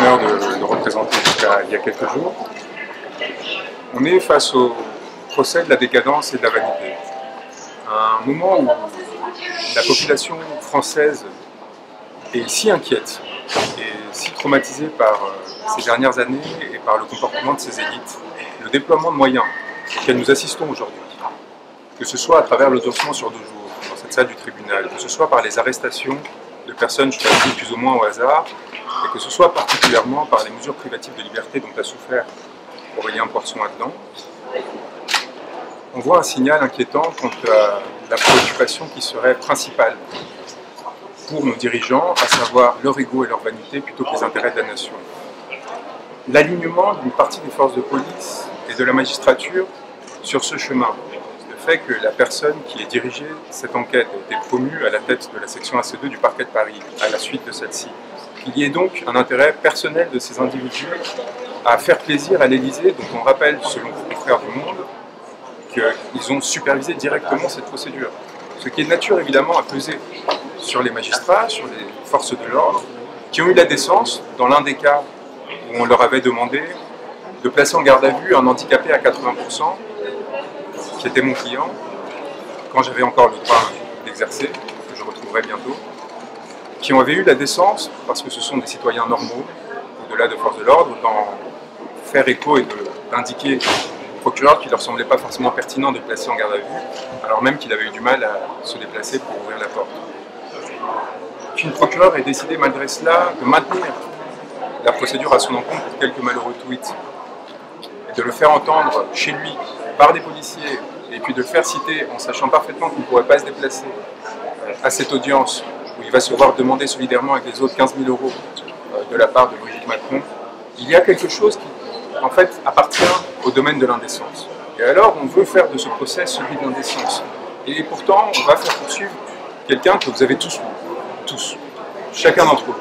l'honneur de le représenter il y a quelques jours. On est face au procès de la décadence et de la vanité. Un moment où la population française est si inquiète et si traumatisée par ces dernières années et par le comportement de ces élites, le déploiement de moyens auxquels nous assistons aujourd'hui, que ce soit à travers l'audiencement sur 2 jours dans cette salle du tribunal, que ce soit par les arrestations de personnes choisies plus ou moins au hasard, et que ce soit particulièrement par les mesures privatives de liberté dont a souffert Aurélien Poixon-Hattan, on voit un signal inquiétant quant à la préoccupation qui serait principale pour nos dirigeants, à savoir leur ego et leur vanité plutôt que les intérêts de la nation. L'alignement d'une partie des forces de police et de la magistrature sur ce chemin, le fait que la personne qui ait dirigé cette enquête a été promue à la tête de la section AC2 du parquet de Paris à la suite de celle-ci. Il y ait donc un intérêt personnel de ces individus à faire plaisir à l'Élysée, dont on rappelle, selon vos confrères du Monde, qu'ils ont supervisé directement cette procédure. Ce qui est de nature évidemment à peser sur les magistrats, sur les forces de l'ordre, qui ont eu la décence, dans l'un des cas où on leur avait demandé de placer en garde à vue un handicapé à 80%, qui était mon client, quand j'avais encore le droit d'exercer, que je retrouverai bientôt, qui avaient eu la décence, parce que ce sont des citoyens normaux, au-delà de forces de l'ordre, d'en faire écho et d'indiquer au procureur qu'il ne leur semblait pas forcément pertinent de le placer en garde à vue, alors même qu'il avait eu du mal à se déplacer pour ouvrir la porte. Qu'une procureure ait décidé malgré cela de maintenir la procédure à son encontre pour quelques malheureux tweets, et de le faire entendre chez lui par des policiers, et puis de le faire citer en sachant parfaitement qu'il ne pourrait pas se déplacer à cette audience où il va se voir demander solidairement avec les autres 15 000 € de la part de Brigitte Macron, il y a quelque chose qui, en fait, appartient au domaine de l'indécence. Et alors, on veut faire de ce procès celui de l'indécence. Et pourtant, on va faire poursuivre quelqu'un que vous avez tous vu, tous, chacun d'entre vous,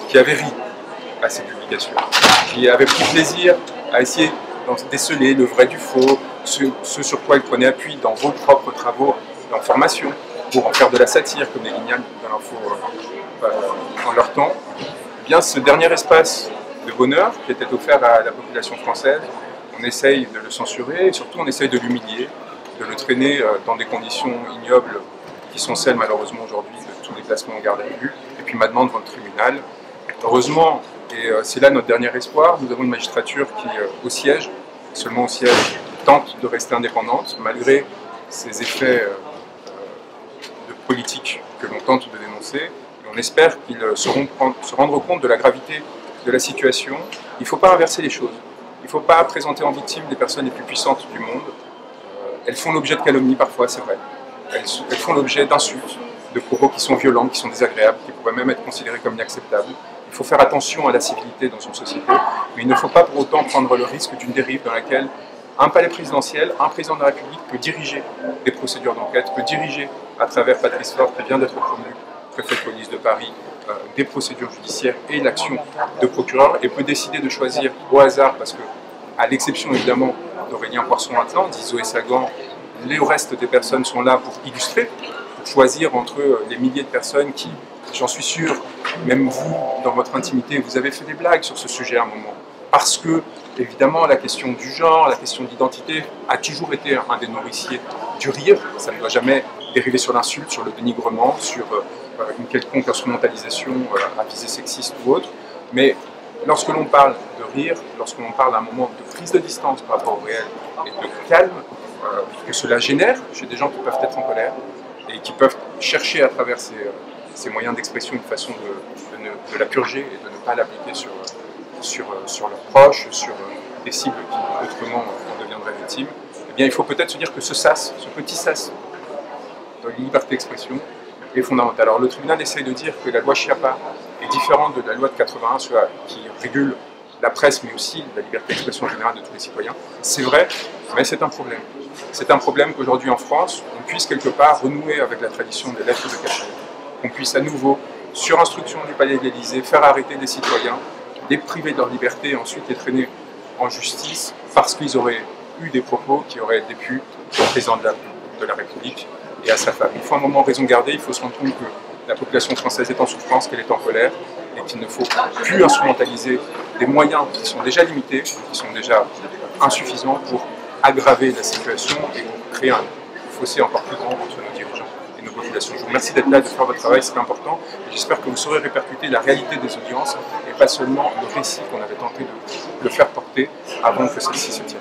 qui avait ri à ces publications, qui avait pris plaisir à essayer de déceler le vrai du faux, ce sur quoi il prenait appui dans vos propres travaux d'information, pour en faire de la satire, comme les Guignac dans l'info en leur temps. Eh bien, ce dernier espace de bonheur qui était offert à la population française, on essaye de le censurer et surtout on essaye de l'humilier, de le traîner dans des conditions ignobles qui sont celles malheureusement aujourd'hui de tous les placements en garde à vue et puis maintenant devant le tribunal. Heureusement, et c'est là notre dernier espoir, nous avons une magistrature qui au siège, seulement au siège, tente de rester indépendante malgré ces effets de politique que l'on tente de dénoncer. Et on espère qu'ils sauront se rendre compte de la gravité de la situation. Il ne faut pas inverser les choses. Il ne faut pas présenter en victime les personnes les plus puissantes du monde. Elles font l'objet de calomnies parfois, c'est vrai. Elles font l'objet d'insultes, de propos qui sont violents, qui sont désagréables, qui pourraient même être considérés comme inacceptables. Il faut faire attention à la civilité dans une société, mais il ne faut pas pour autant prendre le risque d'une dérive dans laquelle un palais présidentiel, un président de la République peut diriger des procédures d'enquête, peut diriger à travers Patrice Faure, qui vient d'être promu préfet de police de Paris, des procédures judiciaires et l'action de procureur, et peut décider de choisir au hasard, parce que, à l'exception évidemment d'Aurélien Poixon-Hattan, dit Zoé Sagan, les restes des personnes sont là pour illustrer, pour choisir entre les milliers de personnes qui, j'en suis sûr, même vous, dans votre intimité, vous avez fait des blagues sur ce sujet à un moment. Parce que, évidemment, la question du genre, la question de l'identité a toujours été un des nourriciers du rire. Ça ne doit jamais dériver sur l'insulte, sur le dénigrement, sur une quelconque instrumentalisation à visée sexiste ou autre. Mais lorsque l'on parle de rire, lorsque l'on parle à un moment de prise de distance par rapport au réel et de calme, que cela génère chez des gens qui peuvent être en colère et qui peuvent chercher à travers ces moyens d'expression une façon de la purger et de ne pas l'appliquer sur leurs proches, sur des cibles qui autrement en deviendraient victimes, eh bien il faut peut-être se dire que ce sas, ce petit sas de liberté d'expression est fondamental. Alors le tribunal essaye de dire que la loi Schiappa est différente de la loi de 81 qui régule la presse mais aussi la liberté d'expression générale de tous les citoyens. C'est vrai, mais c'est un problème. C'est un problème qu'aujourd'hui en France, on puisse quelque part renouer avec la tradition des lettres de cachet, qu'on puisse à nouveau, sur instruction du palais de l'Élysée, faire arrêter des citoyens, les priver de leur liberté et ensuite les traîner en justice parce qu'ils auraient eu des propos qui auraient déplu au président de la République et à sa femme. Il faut un moment raison garder, il faut se rendre compte que la population française est en souffrance, qu'elle est en colère, et qu'il ne faut plus instrumentaliser des moyens qui sont déjà limités, qui sont déjà insuffisants pour aggraver la situation et créer un fossé encore plus grand entre nos dirigeants et nos populations. Je vous remercie d'être là, de faire votre travail, c'est important. J'espère que vous saurez répercuter la réalité des audiences et pas seulement le récit qu'on avait tenté de le faire porter avant que celle-ci se tienne.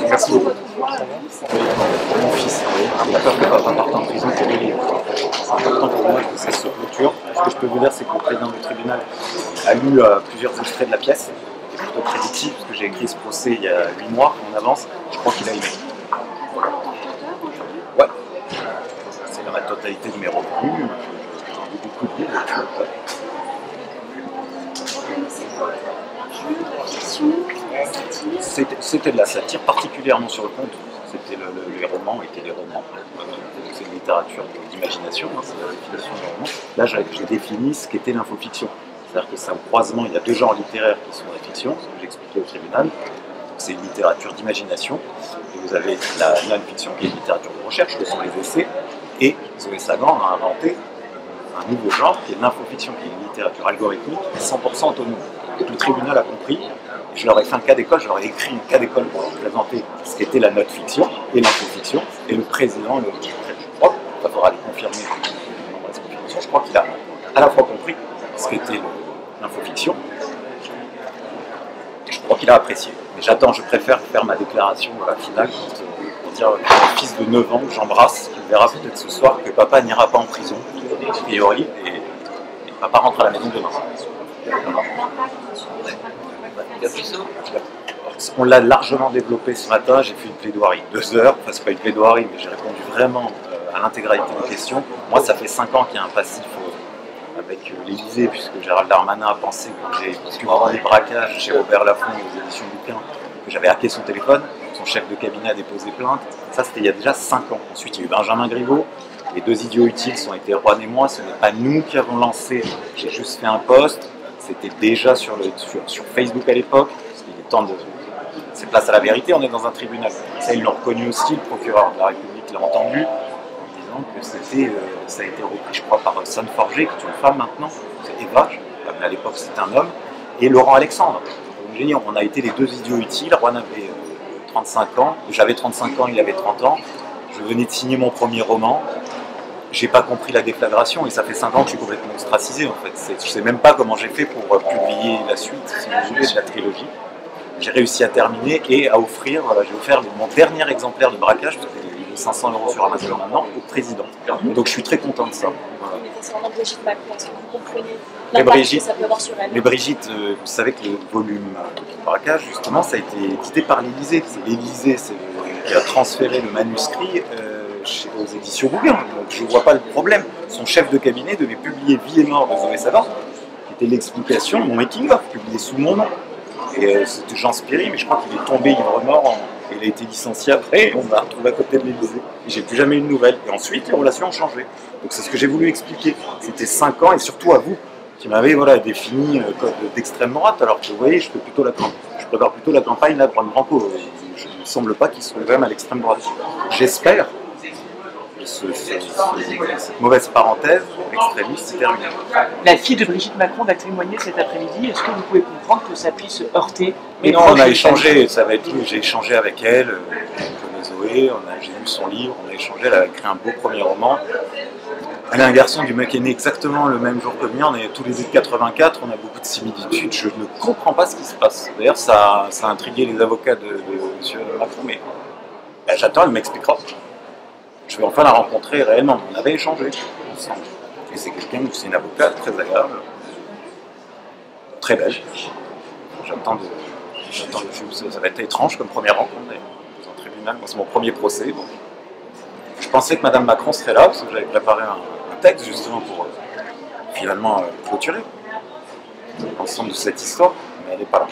Merci beaucoup. Mon fils, la peur que papa parte en prison pour lui. C'est important pour moi que ça se clôture. Ce que je peux vous dire, c'est que le président du tribunal a lu plusieurs extraits de la pièce. C'est plutôt prédictif, parce que j'ai écrit ce procès il y a 8 mois en avance. Je crois qu'il a aimé. Ouais. C'est dans la totalité de mes revenus. J'en ai beaucoup de livres. C'était de la satire, particulièrement sur le conte. C'était les romans étaient des romans. C'est une littérature d'imagination, hein, c'est la définition du roman. Là, j'ai défini ce qu'était l'infofiction. C'est-à-dire que c'est un croisement, il y a deux genres littéraires qui sont la fiction, ce que j'ai expliqué au tribunal. C'est une littérature d'imagination. Et vous avez la non-fiction, qui est une littérature de recherche, que sont les essais. Et Zoé Sagan a inventé un nouveau genre, qui est l'infofiction, qui est une littérature algorithmique, 100% autonome. Et tout le tribunal a compris. Et je leur ai fait un cas d'école, je leur ai écrit un cas d'école pour leur présenter ce qu'était la note-fiction et l'infofiction. Et le président, je crois, il faudra le confirmer, je crois qu'il a à la fois compris ce qu'était l'infofiction, et je crois qu'il a apprécié. Mais j'attends, je préfère faire ma déclaration finale pour dire à mon fils de 9 ans que j'embrasse, qu'il verra peut-être ce soir que papa n'ira pas en prison, a priori, et papa rentre à la maison demain. On l'a largement développé ce matin, j'ai fait une plaidoirie 2 heures, enfin c'est pas une plaidoirie mais j'ai répondu vraiment à l'intégralité des questions. Moi ça fait 5 ans qu'il y a un passif avec l'Élysée puisque Gérald Darmanin a pensé que j'ai suivi des braquages chez Robert Laffont aux éditions Bouquin, que j'avais hacké son téléphone, son chef de cabinet a déposé plainte, ça c'était il y a déjà 5 ans. Ensuite il y a eu Benjamin Griveaux, les 2 idiots utiles sont été Juan et moi, ce n'est pas nous qui avons lancé, j'ai juste fait un post. C'était déjà sur Facebook à l'époque, parce qu'il est temps de... C'est place à la vérité, on est dans un tribunal. Ça, ils l'ont reconnu aussi, le procureur de la République l'a entendu, en disant que ça a été repris, je crois, par Son Forger, qui est une femme maintenant, c'est Eva, mais à l'époque c'était un homme, et Laurent Alexandre. Donc, on a été les 2 idiots utiles, Juan avait 35 ans, j'avais 35 ans, il avait 30 ans, je venais de signer mon premier roman, j'ai pas compris la déflagration et ça fait 5 ans que je suis complètement ostracisé en fait. Je sais même pas comment j'ai fait pour publier la suite, si vous voulez, de la trilogie. J'ai réussi à terminer et à offrir, voilà, j'ai offert mon dernier exemplaire de braquage, parce qu'il est de 500 € sur Amazon maintenant, au président. Donc je suis très content de ça. Voilà. Mais concernant Brigitte Macron, est-ce que vous comprenez l'impact que ça peut avoir sur elle? Mais Brigitte, vous savez que le volume de braquage, justement, ça a été édité par l'Élysée. C'est l'Élysée qui a transféré le manuscrit aux éditions Bouquin. Donc je ne vois pas le problème. Son chef de cabinet devait publier Vie et mort de Zoé Sagan, qui était l'explication, mon making-of, publié sous mon nom. Et c'était Jean Spiri, mais je crois qu'il est tombé ivre-mort et il a été licencié après. Et on l'a retrouvé à côté de l'Élysée. Et j'ai plus jamais eu de nouvelles. Et ensuite, les relations ont changé. Donc c'est ce que j'ai voulu expliquer. C'était 5 ans, et surtout à vous, qui m'avez défini code d'extrême droite, alors que vous voyez, je prépare plutôt la campagne là, pour Branco. Il ne semble pas qu'il soit même à l'extrême droite. J'espère que cette mauvaise parenthèse extrémiste s'est terminée. La fille de Brigitte Macron va témoigner cet après-midi. Est-ce que vous pouvez comprendre que ça puisse heurter? Mais non, on a échangé, ça va être tout. J'ai échangé avec elle, je connais Zoé, j'ai lu son livre, on a échangé, elle a écrit un beau premier roman. Elle est un garçon du mec qui est né exactement le même jour que le mien, on est tous les deux de 84, on a beaucoup de similitudes, je ne comprends pas ce qui se passe. D'ailleurs, ça a intrigué les avocats de M. Macron, mais j'attends, elle m'expliquera. Je vais enfin la rencontrer réellement. On avait échangé ensemble. Et c'est c'est une avocate très agréable, très belle. J'attends ça va être étrange comme première rencontre dans un tribunal. Moi, c'est mon premier procès. Donc. Je pensais que Mme Macron serait là, parce que j'avais préparé un texte justement pour finalement clôturer l'ensemble de cette histoire, mais elle n'est pas là.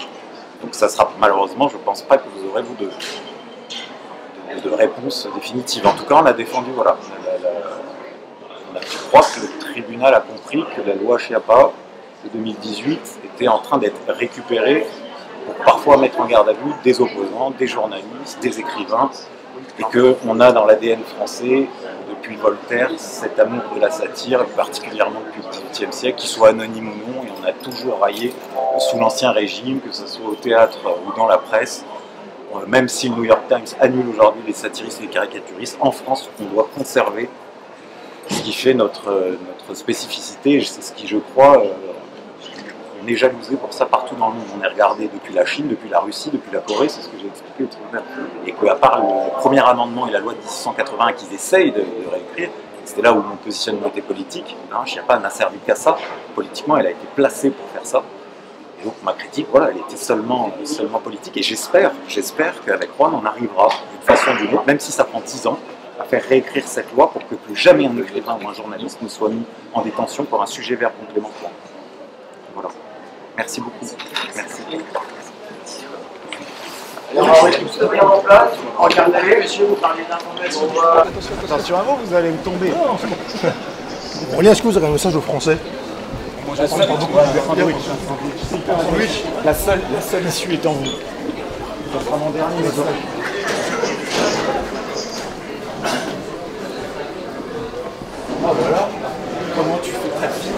Donc ça sera malheureusement, je ne pense pas que vous aurez de réponse définitive. En tout cas, on a défendu, voilà. Je crois que le tribunal a compris que la loi Schiappa de 2018 était en train d'être récupérée pour parfois mettre en garde à vue des opposants, des journalistes, des écrivains, et qu'on a dans l'ADN français, depuis Voltaire, cet amour de la satire, particulièrement depuis le XVIIIe siècle, qu'il soit anonyme ou non, et on a toujours raillé sous l'Ancien Régime, que ce soit au théâtre ou dans la presse. Même si le New York Times annule aujourd'hui les satiristes et les caricaturistes, en France, on doit conserver ce qui fait notre spécificité. C'est ce qui, je crois, on est jalousé pour ça partout dans le monde. On est regardé depuis la Chine, depuis la Russie, depuis la Corée, c'est ce que j'ai expliqué au tribunal. Et qu'à part le premier amendement et la loi de 1881 qu'ils essayent de réécrire, c'était là où mon positionnement était politique. Il n'y a pas Nasser Bikassa. Politiquement, elle a été placée pour faire ça. Et donc ma critique, voilà, elle était seulement politique. Et j'espère qu'avec Juan, on arrivera d'une façon ou d'une autre, même si ça prend 10 ans, à faire réécrire cette loi pour que plus jamais un écrivain ou un journaliste ne soit mis en détention pour un sujet verbe complémentaire. Voilà. Merci beaucoup. Merci. Alors, on va tous bien en place. Regardez, monsieur, vous parlez d'informations. Attention à vous, vous allez me tomber. Aurélien, est-ce que vous avez un message aux Français? La seule issue étant vous. Ça sera mon dernier message. Ah voilà, comment tu fais ta fille?